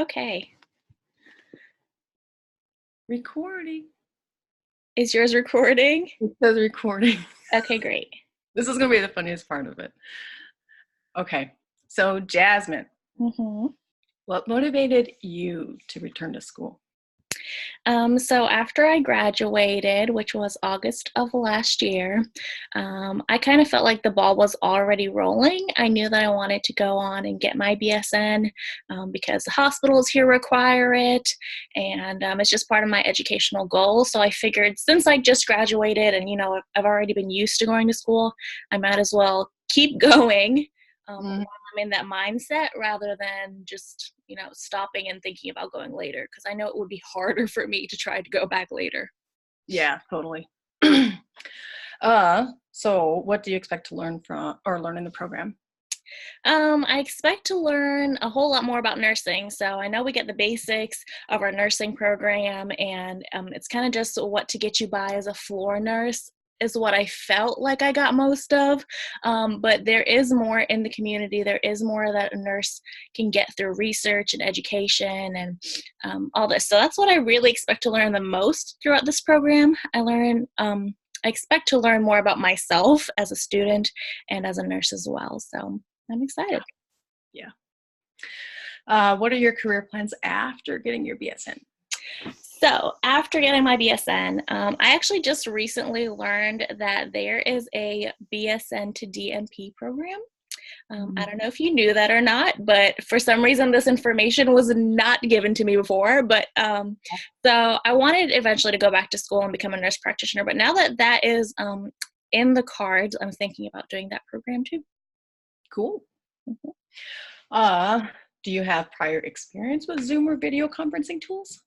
Okay. Recording. Is yours recording? It says recording. Okay, great. This is going to be the funniest part of it. Okay. So, Jasmine, Mm-hmm. what motivated you to return to school? So after I graduated, which was August of last year, I kind of felt like the ball was already rolling. I knew that I wanted to go on and get my BSN because the hospitals here require it, and it's just part of my educational goal. So I figured since I just graduated and, I've already been used to going to school, I might as well keep going while I'm in that mindset rather than just, stopping and thinking about going later, because I know it would be harder for me to try to go back later. Yeah, totally. So what do you expect to learn in the program? I expect to learn a whole lot more about nursing. So I know we get the basics of our nursing program, and it's kind of just what to get you by as a floor nurse is what I felt like I got most of. But there is more in the community. There is more that a nurse can get through research and education and all this. So that's what I really expect to learn the most throughout this program. I expect to learn more about myself as a student and as a nurse as well. So I'm excited. Yeah. What are your career plans after getting your BSN? So after getting my BSN, I actually just recently learned that there is a BSN to DNP program. I don't know if you knew that or not, but for some reason this information was not given to me before. But so I wanted eventually to go back to school and become a nurse practitioner. But now that that is in the cards, I'm thinking about doing that program too. Cool. Mm-hmm. Do you have prior experience with Zoom or video conferencing tools?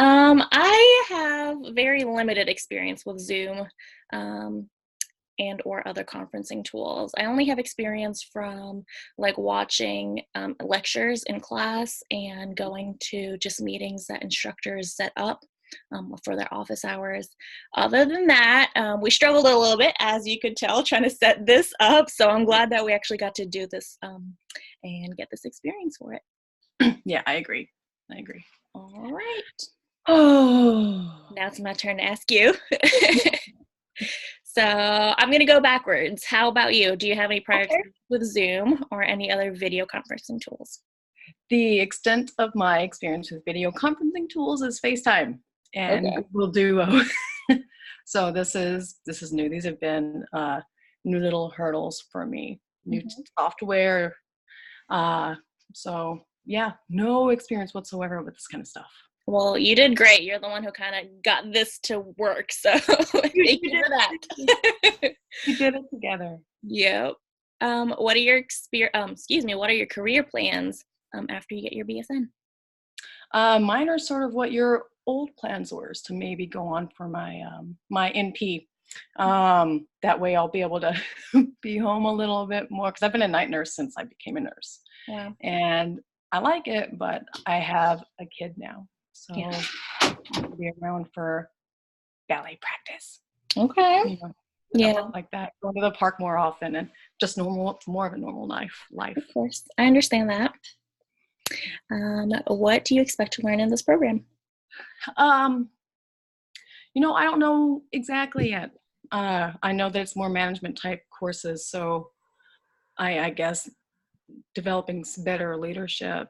I have very limited experience with Zoom and or other conferencing tools. I only have experience from like watching lectures in class and going to just meetings that instructors set up for their office hours. Other than that, we struggled a little bit, as you could tell, trying to set this up. So I'm glad that we actually got to do this and get this experience for it. Yeah, I agree. All right. Oh. Now it's my turn to ask you. So I'm going to go backwards. How about you? Do you have any prior experience with Zoom or any other video conferencing tools? The extent of my experience with video conferencing tools is FaceTime and Google Duo. So this is new. These have been new little hurdles for me. New software. So yeah, no experience whatsoever with this kind of stuff. Well, you did great. You're the one who kind of got this to work. So thank you for that. We did it together. Yep. What are your what are your career plans after you get your BSN? Mine are sort of what your old plans were, to maybe go on for my my NP. That way I'll be able to be home a little bit more, because I've been a night nurse since I became a nurse. Wow. And I like it, but I have a kid now. So I'll be around for ballet practice. Okay. Like that. Going to the park more often and just more of a normal life. Of course. I understand that. What do you expect to learn in this program? I don't know exactly yet. I know that it's more management type courses, so I guess developing better leadership,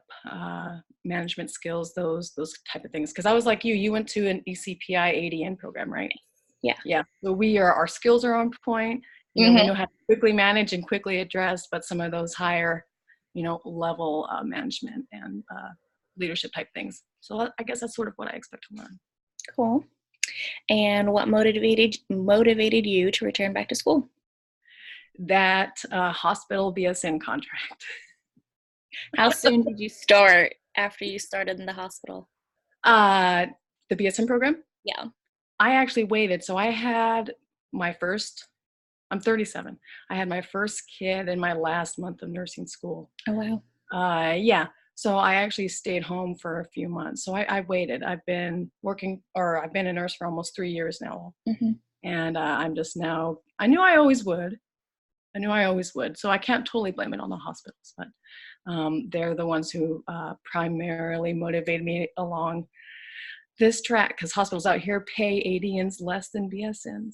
management skills, those type of things. Because I was like you went to an ECPI ADN program, right? Yeah. So our skills are on point. We know how to quickly manage and quickly address, but some of those higher, level management and leadership type things. So I guess that's sort of what I expect to learn. Cool. And what motivated you to return back to school? That hospital BSN contract. How soon did you start after you started in the hospital? The BSN program? Yeah. I actually waited. So I had I'm 37. I had my first kid in my last month of nursing school. Oh, wow. Yeah. So I actually stayed home for a few months. So I waited. I've been a nurse for almost 3 years now. And I'm just now, I knew I always would. So I can't totally blame it on the hospitals, but They're the ones who primarily motivated me along this track, because hospitals out here pay ADNs less than BSNs.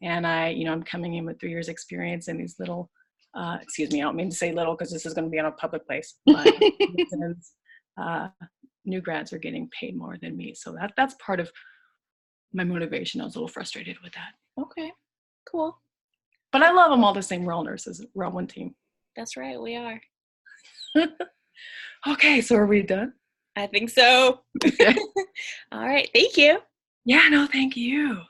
And I'm coming in with 3 years experience in these little, excuse me, I don't mean to say little because this is going to be on a public place, but new grads are getting paid more than me. So that's part of my motivation. I was a little frustrated with that. Okay, cool. But I love them all the same. We're all nurses. We're all one team. That's right, we are. Okay, so are we done? I think so. Okay. All right, thank you. Yeah, no, thank you.